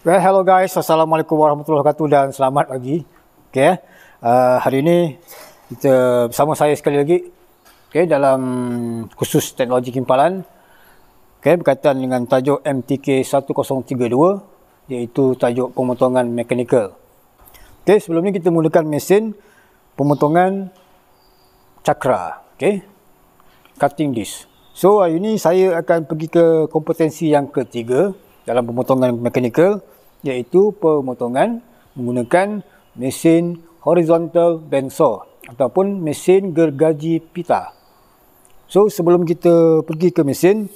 Well, hello guys, Assalamualaikum warahmatullahi wabarakatuh dan selamat pagi. Hari ini kita bersama saya sekali lagi dalam khusus teknologi kimpalan berkaitan dengan tajuk MTK 1032 iaitu tajuk pemotongan mekanikal. Sebelum ni kita menggunakan mesin pemotongan cakra, cutting disc. So hari ini saya akan pergi ke kompetensi yang ketiga dalam pemotongan mekanikal, iaitu pemotongan menggunakan mesin horizontal bandsaw ataupun mesin gergaji pita. So sebelum kita pergi ke mesin,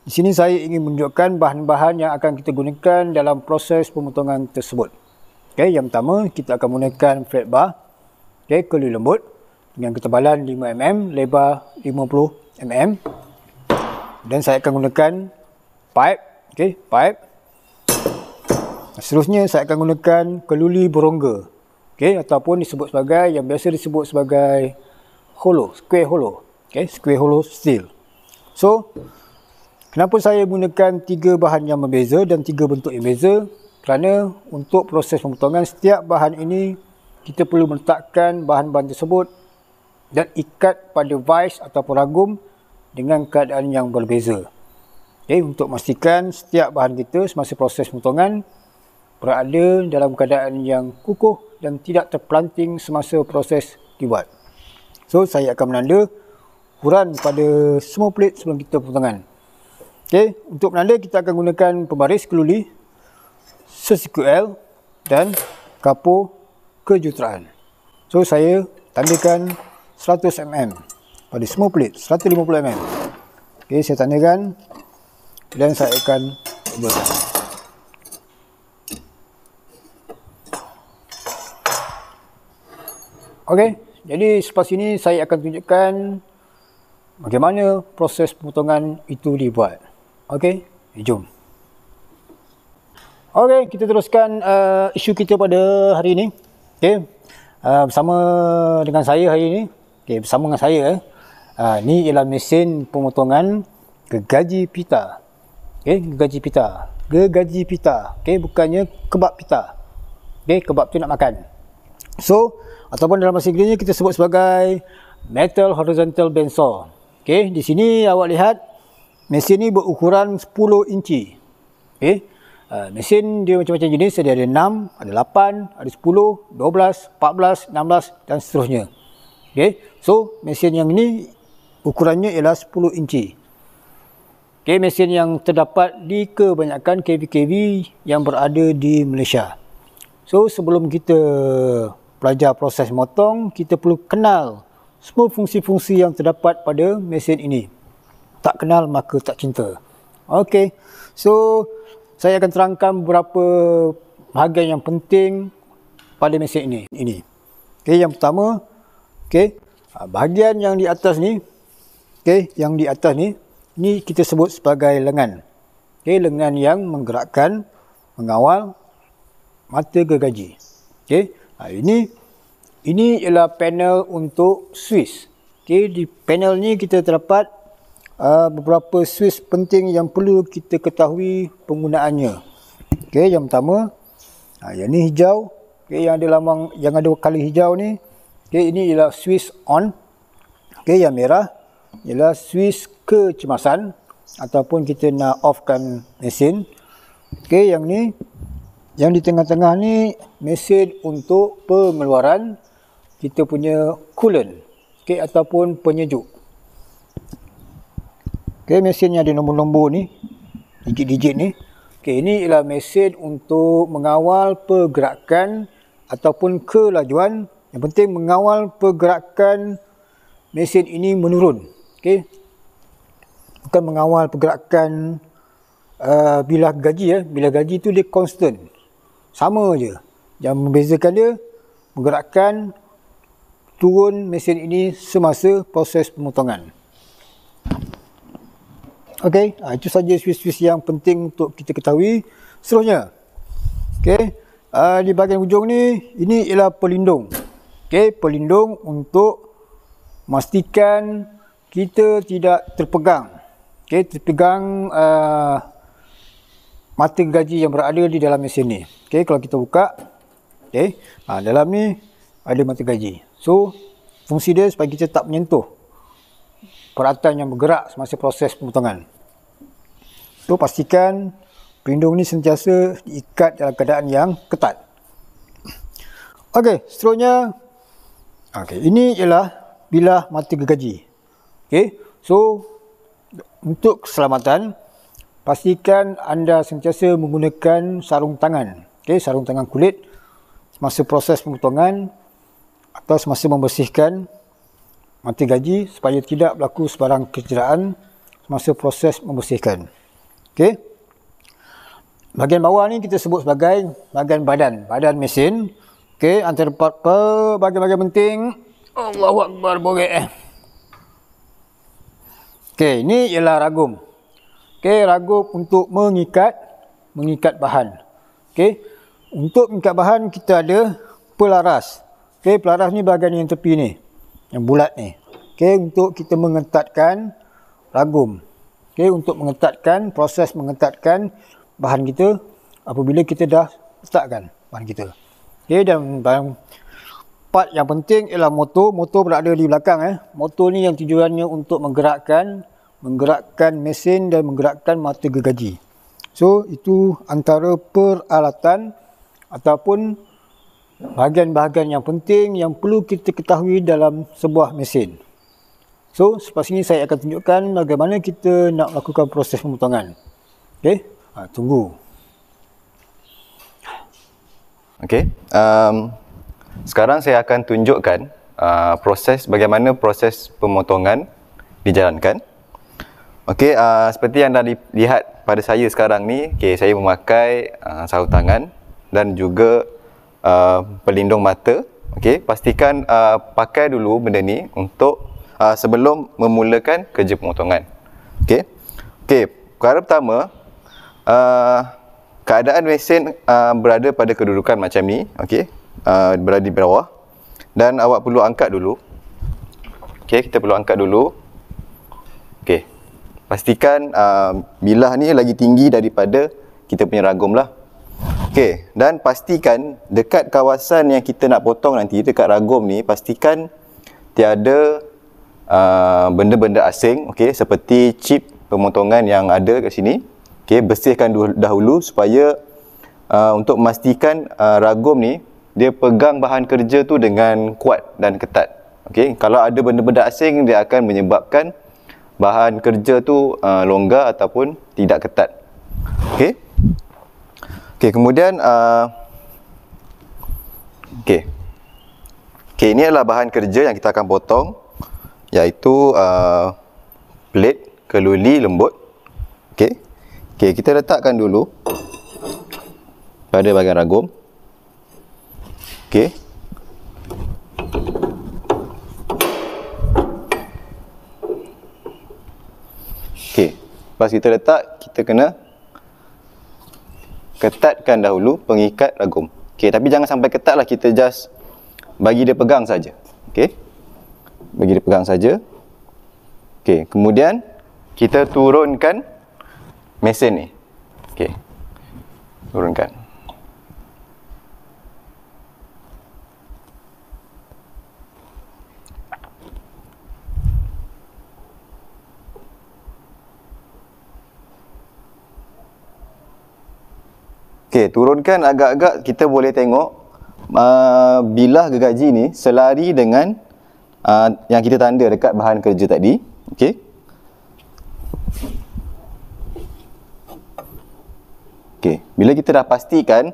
di sini saya ingin menunjukkan bahan-bahan yang akan kita gunakan dalam proses pemotongan tersebut. Yang pertama kita akan menggunakan flat bar, keli lembut dengan ketebalan 5 mm, lebar 50 mm. Dan saya akan gunakan pipe, pipe. Seterusnya saya akan gunakan keluli berongga, ataupun disebut sebagai, yang biasa disebut sebagai hollow, square hollow, square hollow steel. So, kenapa saya gunakan tiga bahan yang berbeza dan tiga bentuk yang berbeza? Kerana untuk proses pemotongan setiap bahan ini kita perlu meletakkan bahan-bahan tersebut dan ikat pada vise ataupun ragum dengan keadaan yang berbeza. Untuk memastikan setiap bahan kita semasa proses pemotongan berada dalam keadaan yang kukuh dan tidak terpelanting semasa proses dibuat. So, saya akan menanda ukuran pada semua plate sebelum kita pemotongan. Untuk menanda kita akan gunakan pembaris keluli, sesiku L dan kapur kejutaraan. So, saya tandakan 100 mm pada semua plate, 150 mm. Saya tandakan dan saya akan buatkan. Jadi selepas ini saya akan tunjukkan bagaimana proses pemotongan itu dibuat. Jom. Kita teruskan isu kita pada hari ini. Bersama dengan saya hari ini. Bersama dengan saya. Ini ialah mesin pemotongan gergaji pita. Gergaji pita. Gergaji pita. Bukannya kebab pita. Kebab tu nak makan. So, ataupun dalam bahasa Inggerisnya kita sebut sebagai metal horizontal bandsaw. Di sini awak lihat mesin ni berukuran 10 inci. Mesin dia macam-macam jenis, ada 6, ada 8, ada 10, 12, 14, 16 dan seterusnya. So mesin yang ni ukurannya ialah 10 inci. Mesin yang terdapat di kebanyakan KV-KV yang berada di Malaysia. So sebelum kita belajar proses motong, kita perlu kenal semua fungsi-fungsi yang terdapat pada mesin ini. Tak kenal maka tak cinta. So saya akan terangkan beberapa bahagian yang penting pada mesin ini. Yang pertama, bahagian yang di atas ni, yang di atas ni, ini kita sebut sebagai lengan. Lengan yang menggerakkan, mengawal mata gergaji. Ini ialah panel untuk switch. Di panel ni kita terdapat beberapa switch penting yang perlu kita ketahui penggunaannya. Yang pertama, yang ni hijau, yang ada lambang, yang ada color hijau ni, ini ialah switch on. Yang merah ialah switch kecemasan ataupun kita nak offkan mesin. Yang ni, yang di tengah-tengah ni mesin untuk pengeluaran kita punya coolant, ataupun penyejuk. Mesin yang ada nombor-nombor ni, digit-digit ni, ini ialah mesin untuk mengawal pergerakan ataupun kelajuan. Yang penting mengawal pergerakan mesin ini menurun. Bukan mengawal pergerakan bilah gaji. Bilah gaji tu dia constant, sama je. Yang membezakan dia, menggerakkan turun mesin ini semasa proses pemotongan. Itu saja switch-switch yang penting untuk kita ketahui. Seterusnya, di bahagian hujung ni, ini ialah pelindung. Pelindung untuk memastikan kita tidak terpegang. Terpegang mata gergaji yang berada di dalam mesin ni. Okey, kalau kita buka, okey, dalam ni ada mata gergaji. So, fungsi dia supaya kita tak menyentuh peralatan yang bergerak semasa proses pemotongan. So, pastikan pelindung ni sentiasa diikat dalam keadaan yang ketat. Okey, seterusnya, ini ialah bilah mata gergaji. Okey, so untuk keselamatan, pastikan anda sentiasa menggunakan sarung tangan. Okey, sarung tangan kulit semasa proses pemotongan atau semasa membersihkan mata gergaji supaya tidak berlaku sebarang kecederaan semasa proses membersihkan. Okey. Bahagian bawah ni kita sebut sebagai bahagian badan mesin. Okey, antara bahagian-bahagian penting. Allahu Akbar, boleh. Okey, ini ialah ragum. Okey, ragum untuk mengikat bahan. Okey, untuk mengikat bahan kita ada pelaras. Okey, pelaras ni bahagian yang tepi ni, yang bulat ni. Okey, untuk kita mengetatkan ragum. Okey, untuk mengetatkan, proses mengetatkan bahan kita apabila kita dah letakkan bahan kita. Okey, dan part yang penting ialah motor. Motor berada di belakang. Motor ni yang tujuannya untuk menggerakkan mesin dan menggerakkan mata gergaji. So, itu antara peralatan ataupun bahagian-bahagian yang penting yang perlu kita ketahui dalam sebuah mesin. So, selepas ini saya akan tunjukkan bagaimana kita nak melakukan proses pemotongan. Okey, tunggu. Okey, sekarang saya akan tunjukkan bagaimana proses pemotongan dijalankan. Okey, seperti yang dah dilihat pada saya sekarang ni, saya memakai sarung tangan dan juga pelindung mata. Okey, pastikan pakai dulu benda ni untuk sebelum memulakan kerja pemotongan. Okey, perkara pertama, keadaan mesin berada pada kedudukan macam ni, berada di bawah, dan awak perlu angkat dulu. Kita perlu angkat dulu. Pastikan bilah ni lagi tinggi daripada kita punya ragum lah. Dan pastikan dekat kawasan yang kita nak potong nanti, dekat ragum ni, pastikan tiada benda-benda asing, seperti chip pemotongan yang ada kat sini. Bersihkan dahulu supaya untuk memastikan ragum ni dia pegang bahan kerja tu dengan kuat dan ketat. Kalau ada benda-benda asing, dia akan menyebabkan bahan kerja tu longgar ataupun tidak ketat. Kemudian ini adalah bahan kerja yang kita akan potong, iaitu plate keluli lembut. Kita letakkan dulu pada bahagian ragum. Lepas kita letak, kita kena ketatkan dahulu pengikat ragum. Tapi jangan sampai ketat lah, kita just bagi dia pegang saja. Bagi dia pegang saja. Kemudian kita turunkan mesin ni. Turunkan. Turunkan agak-agak, kita boleh tengok bilah gergaji ni selari dengan yang kita tanda dekat bahan kerja tadi. Bila kita dah pastikan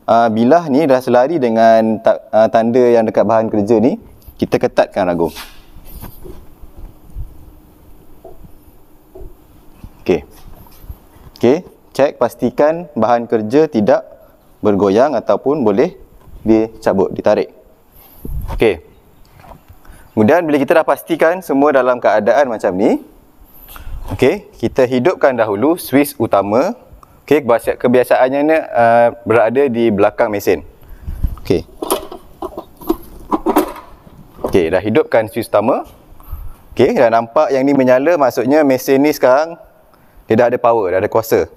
bilah ni dah selari dengan tanda yang dekat bahan kerja ni, kita ketatkan ragum. Cek, pastikan bahan kerja tidak bergoyang ataupun boleh dicabut, ditarik. Kemudian bila kita dah pastikan semua dalam keadaan macam ni, kita hidupkan dahulu switch utama. Kebiasaannya ni berada di belakang mesin. Dah hidupkan switch utama. Dah nampak yang ni menyala, maksudnya mesin ni sekarang dia dah ada power, dah ada kuasa.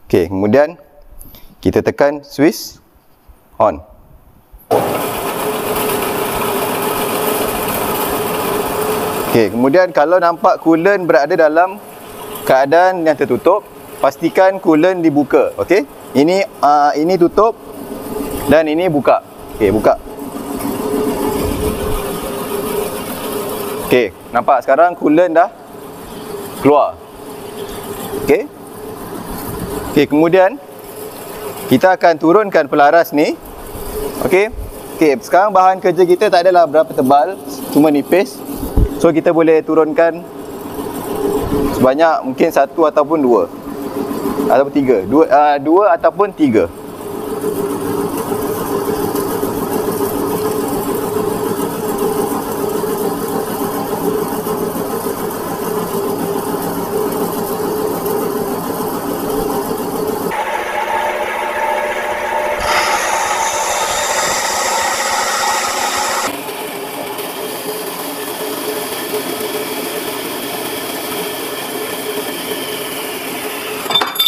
Okey, kemudian kita tekan switch on. Okey, kemudian kalau nampak coolant berada dalam keadaan yang tertutup, pastikan coolant dibuka. Okey, ini tutup dan ini buka. Okey, buka. Okey, nampak sekarang coolant dah keluar. Okey. Okey, kemudian kita akan turunkan pelaras ni. Okey. Okey, sekarang bahan kerja kita tak adalah berapa tebal, cuma nipis. So kita boleh turunkan sebanyak mungkin 1 ataupun 2 ataupun 3. 2 ataupun 3.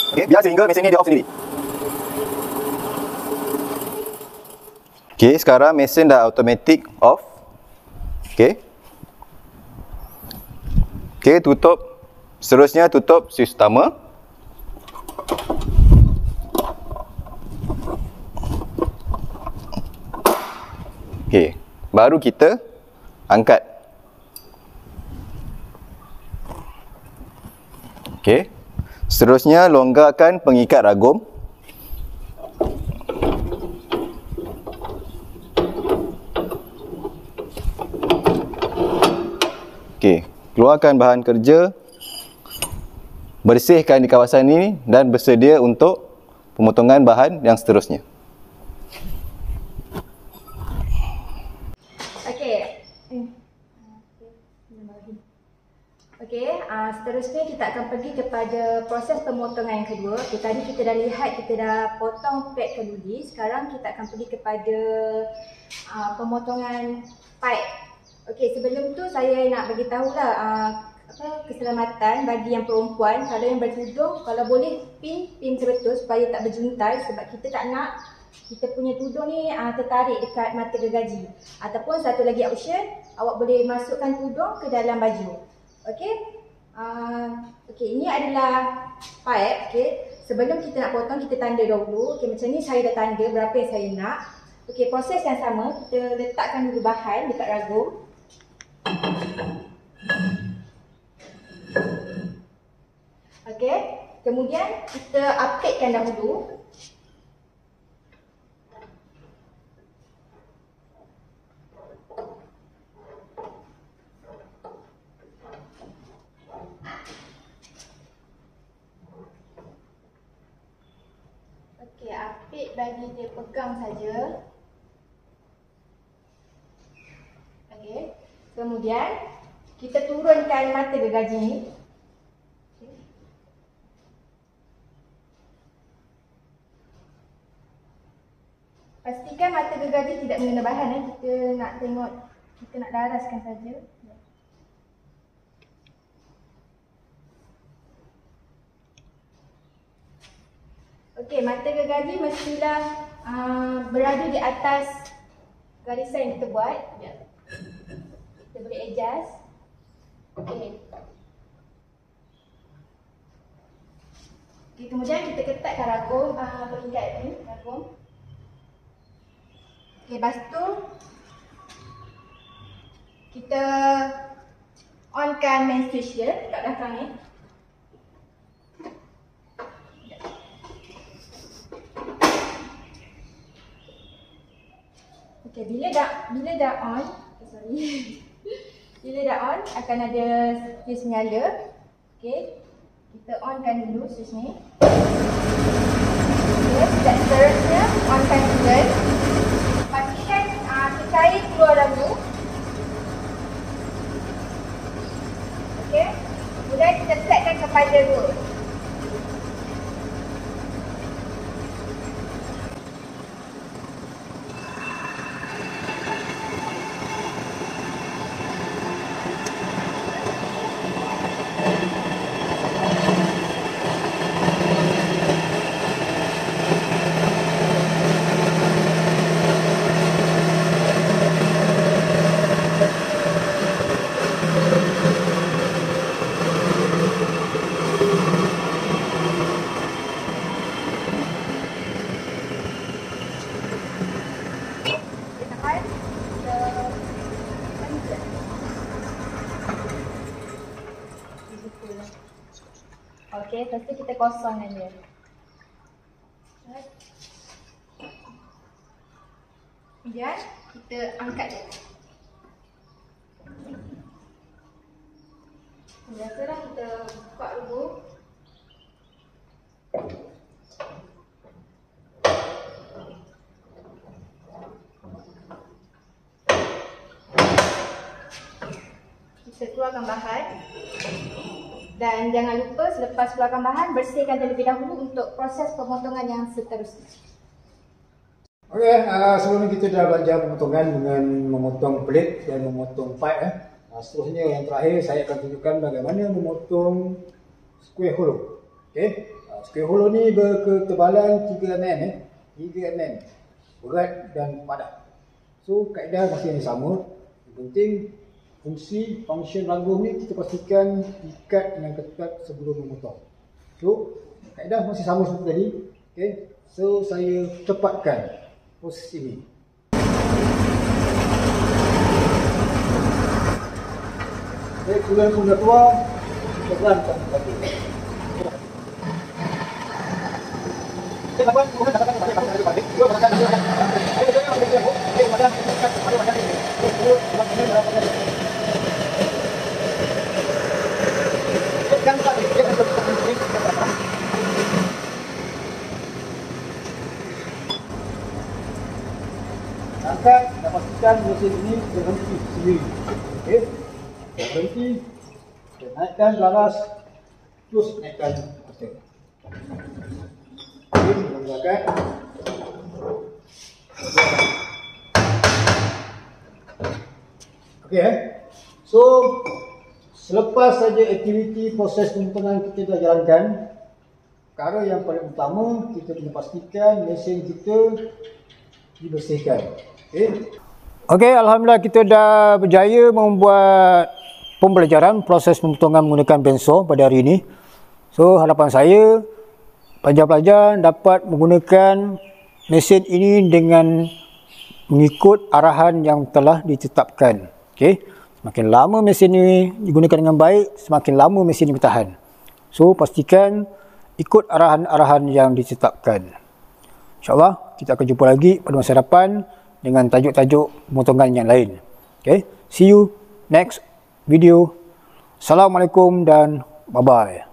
Okay, biar sehingga mesin ni dia off sendiri. Okay, sekarang mesin dah automatic off. Okay. Okay, tutup. Seterusnya tutup switch utama. Okay, baru kita angkat. Okay. Seterusnya longgarkan pengikat ragum. Okey, keluarkan bahan kerja. Bersihkan di kawasan ini dan bersedia untuk pemotongan bahan yang seterusnya. Okey, seterusnya kita akan pergi kepada proses pemotongan yang kedua. Okay, tadi kita dah lihat, kita dah potong pad kenduri. Sekarang kita akan pergi kepada pemotongan pipe. Okey, sebelum tu saya nak bagi tahulah keselamatan bagi yang perempuan. Kalau yang bertudung, kalau boleh pin betul supaya tak berjuntai, sebab kita tak nak kita punya tudung ni tertarik dekat mata gergaji. Ataupun satu lagi option, awak boleh masukkan tudung ke dalam baju. Okey. Okey, ini adalah pipe. Okey. Sebelum kita nak potong, kita tanda dahulu. Okey, macam ni saya dah tanda berapa yang saya nak. Okey, proses yang sama, kita letakkan dulu bahan dekat ragum. Okey. Kemudian kita apitkan dahulu. Okey, apit bagi dia pegang saja. Okey. Kemudian kita turunkan mata gergaji ni. Okay. Pastikan mata gergaji tidak mengena bahan. Kita nak tengok, kita nak daraskan saja. Okey, mata gergaji mestilah berada di atas garisan yang kita buat. Kita boleh adjust. Okey. Okey, kemudian kita ketatkan ragum, pengikat ni, ragum. Okey, lepas tu kita onkan main switch dia kat belakang ni. Okey, bila dah on, bila dah on akan ada switch menyala. Okey, kita onkan dulu switch ni. Okey, dan seterusnya onkan coolant. Pastikan cair keluar dahulu. Okey, kemudian kita setkan kepada roll. Okey, lepas tu kita kosongkan dia. Kemudian kita angkat dia. Biasalah kita buka dulu. Kita keluarkan bahan. Dan jangan lupa selepas keluarkan bahan, bersihkan terlebih dahulu untuk proses pemotongan yang seterusnya. Okey, sebelum ni kita dah belajar pemotongan dengan memotong plate dan memotong pipe. Seterusnya yang terakhir saya akan tunjukkan bagaimana memotong square hollow. Okey, square hollow ni berketebalan 3 mm, 3 mm, berat dan padat. So kaedah masih yang sama. Yang penting function ragum ni kita pastikan ikat dengan ketat sebelum memotong. So kaedah masih sama seperti tadi. Okey, so saya cepatkan proses ini. Okey, kulit pun dah keluar, kita berantam lagi. Angkat dan pastikan mesin ini berhenti sendiri. Okey, berhenti, dan naikkan laras, terus naikkan mesin. Okey, menggunakan. Okey, so selepas saja aktiviti proses pemotongan kita dah jalankan, perkara yang paling utama kita kena pastikan mesin kita dibersihkan. Okey, alhamdulillah kita dah berjaya membuat pembelajaran proses pemotongan menggunakan benso pada hari ini. So harapan saya pelajar-pelajar dapat menggunakan mesin ini dengan mengikut arahan yang telah ditetapkan. Okey, semakin lama mesin ini digunakan dengan baik, semakin lama mesin ini bertahan. So pastikan ikut arahan-arahan yang ditetapkan. InsyaAllah kita akan jumpa lagi pada masa hadapan dengan tajuk-tajuk pemotongan yang lain. Okay, see you next video. Assalamualaikum dan bye-bye.